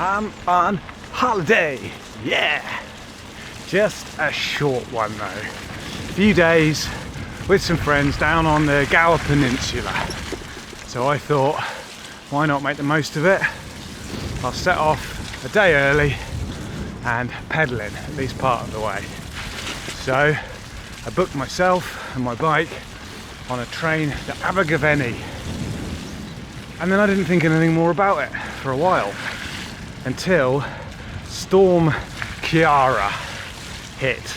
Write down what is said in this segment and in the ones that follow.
I'm on holiday, yeah! Just a short one though. A few days with some friends down on the Gower Peninsula. So I thought, why not make the most of it? I'll set off a day early and pedalling at least part of the way. So I booked myself and my bike on a train to Abergavenny. And then I didn't think anything more about it for a while until Storm Ciara hit,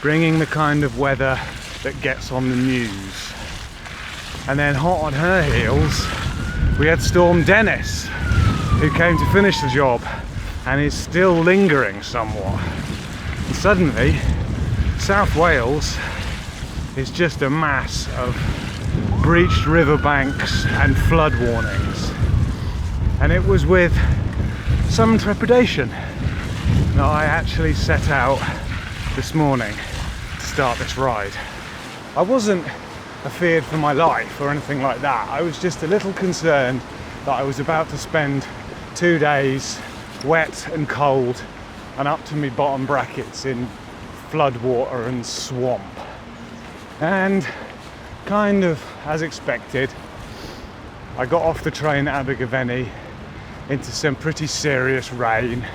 bringing the kind of weather that gets on the news. And then hot on her heels, we had Storm Dennis, who came to finish the job and is still lingering somewhat. And suddenly, South Wales is just a mass of breached riverbanks and flood warnings. And it was with some trepidation that I actually set out this morning to start this ride. I wasn't afeared for my life or anything like that. I was just a little concerned that I was about to spend 2 days wet and cold and up to my bottom brackets in flood water and swamp. And kind of as expected, I got off the train at Abergavenny into some pretty serious rain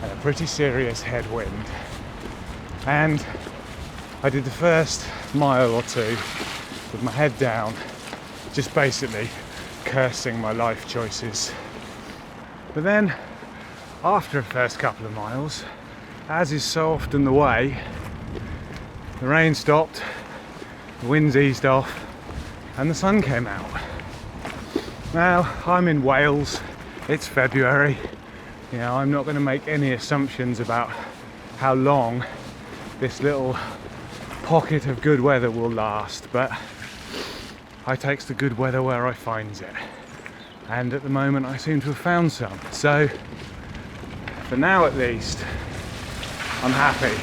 and a pretty serious headwind. And I did the first mile or two with my head down, just basically cursing my life choices. But then, after the first couple of miles, as is so often the way, the rain stopped, the winds eased off, and the sun came out. Now, I'm in Wales, it's February. You know, I'm not going to make any assumptions about how long this little pocket of good weather will last, but I takes the good weather where I finds it. And at the moment I seem to have found some. So, for now at least, I'm happy.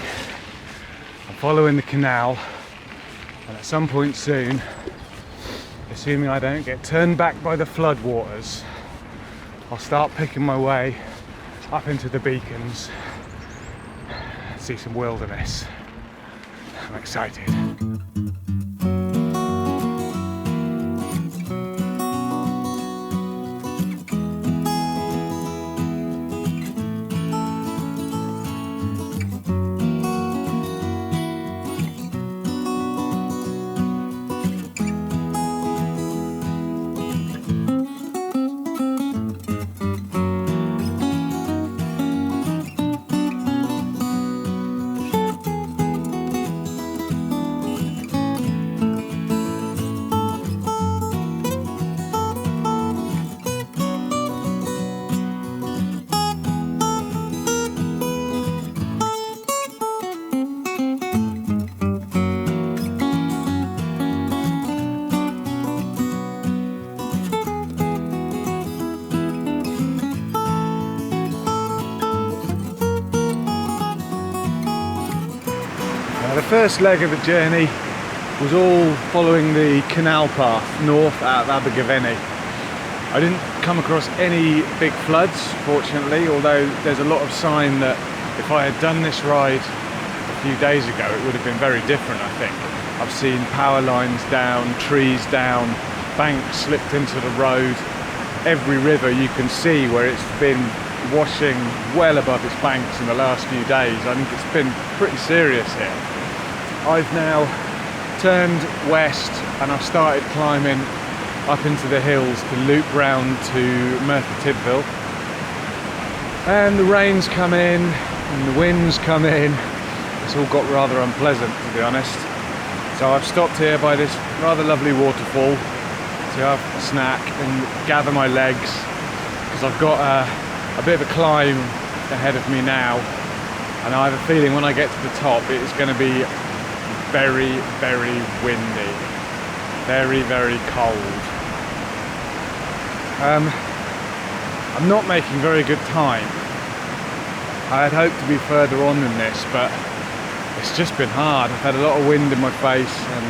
I'm following the canal, and at some point soon, assuming I don't get turned back by the floodwaters, I'll start picking my way up into the beacons, see some wilderness. I'm excited. The first leg of the journey was all following the canal path north out of Abergavenny. I didn't come across any big floods, fortunately, although there's a lot of sign that if I had done this ride a few days ago, it would have been very different, I think. I've seen power lines down, trees down, banks slipped into the road. Every river you can see where it's been washing well above its banks in the last few days. I think it's been pretty serious here. I've now turned west and I've started climbing up into the hills to loop round to Merthyr Tydfil. And the rain's come in and the wind's come in. It's all got rather unpleasant, to be honest. So I've stopped here by this rather lovely waterfall to have a snack and gather my legs, because I've got a bit of a climb ahead of me now, and I have a feeling when I get to the top it is going to be very, very windy, very, very cold. I'm not making very good time. I had hoped to be further on than this, but it's just been hard. I've had a lot of wind in my face and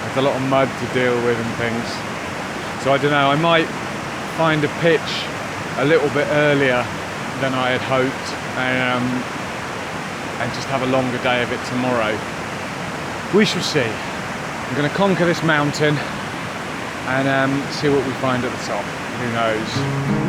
I've had a lot of mud to deal with and things. So I don't know, I might find a pitch a little bit earlier than I had hoped, and just have a longer day of it tomorrow. We shall see. I'm going to conquer this mountain and see what we find at the top. Who knows?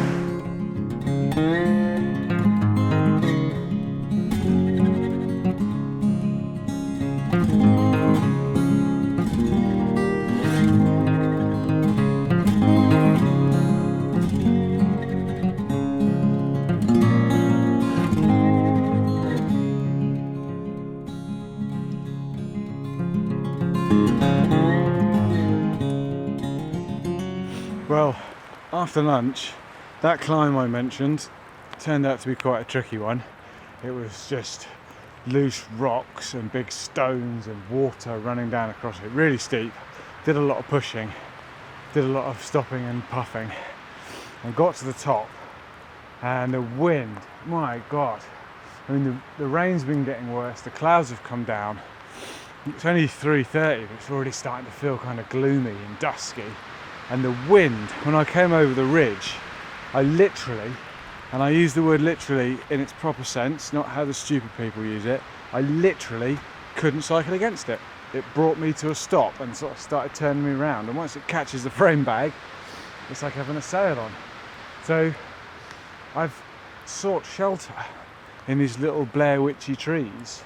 Well, after lunch, that climb I mentioned turned out to be quite a tricky one. It was just loose rocks and big stones and water running down across it, really steep. Did a lot of pushing, did a lot of stopping and puffing, and got to the top, and the wind, my God. I mean, the rain's been getting worse, the clouds have come down. It's only 3:30, but it's already starting to feel kind of gloomy and dusky. And the wind, when I came over the ridge, I literally, and I use the word literally in its proper sense, not how the stupid people use it, I literally couldn't cycle against it. It brought me to a stop and sort of started turning me around. And once it catches the frame bag, it's like having a sail on. So I've sought shelter in these little Blair Witchy trees.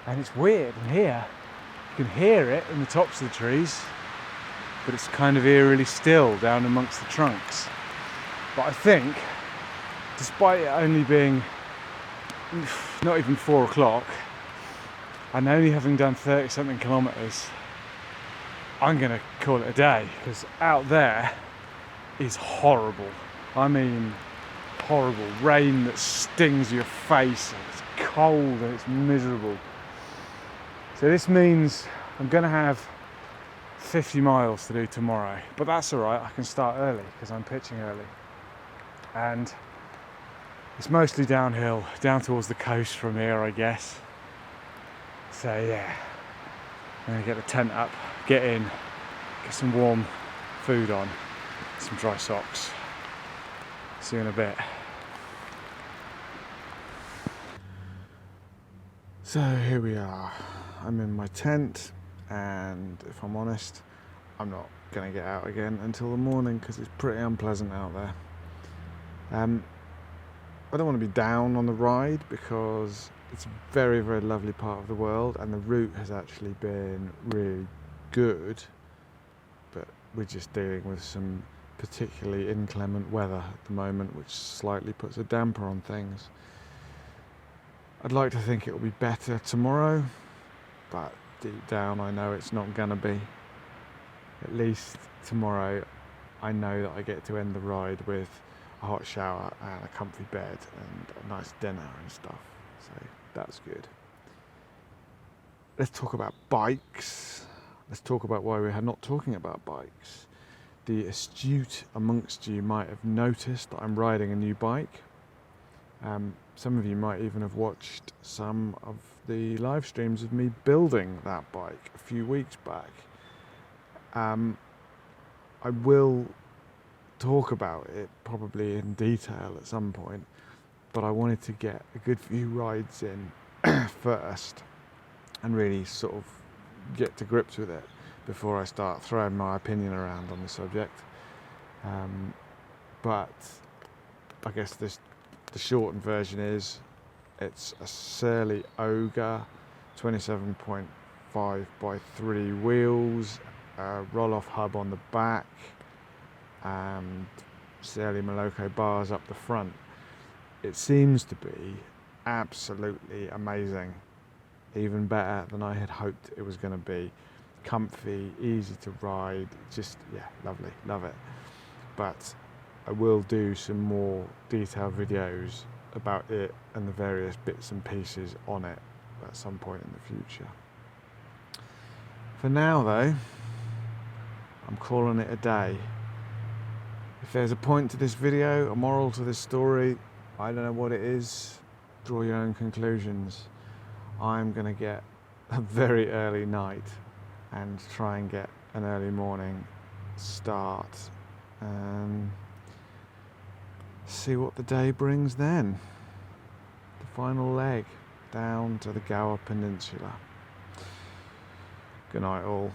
And it's weird in here. You can hear it in the tops of the trees, but it's kind of eerily still down amongst the trunks. But I think, despite it only being not even 4 o'clock, and only having done 30 something kilometres, I'm gonna call it a day, because out there is horrible. I mean, horrible. Rain that stings your face, and it's cold and it's miserable. So this means I'm gonna have 50 miles to do tomorrow, but that's all right. I can start early because I'm pitching early, and it's mostly downhill, down towards the coast from here, I guess. So yeah, I'm gonna get the tent up, get in, get some warm food on, some dry socks. See you in a bit. So here we are. I'm in my tent, and if I'm honest, I'm not going to get out again until the morning because it's pretty unpleasant out there. I don't want to be down on the ride because it's a very, very lovely part of the world, and the route has actually been really good, but we're just dealing with some particularly inclement weather at the moment, which slightly puts a damper on things. I'd like to think it will be better tomorrow, but deep down I know it's not gonna be. At least tomorrow I know that I get to end the ride with a hot shower and a comfy bed and a nice dinner and stuff, so that's good. Let's talk about bikes. Let's talk about why we're not talking about bikes. The astute amongst you might have noticed that I'm riding a new bike. Some of you might even have watched some of the live streams of me building that bike a few weeks back. I will talk about it probably in detail at some point, but I wanted to get a good few rides in first and really sort of get to grips with it before I start throwing my opinion around on the subject. But I guess the shortened version is it's a Surly Ogre 27.5 by 3 wheels, roll-off hub on the back, and Surly Moloko bars up the front. It seems to be absolutely amazing, even better than I had hoped it was going to be. Comfy, easy to ride, just lovely, love it. But I will do some more detailed videos about it and the various bits and pieces on it at some point in the future. For now though, I'm calling it a day. If there's a point to this video, a moral to this story, I don't know what it is, draw your own conclusions. I'm going to get a very early night and try and get an early morning start and see what the day brings then. The final leg down to the Gower Peninsula. Good night all.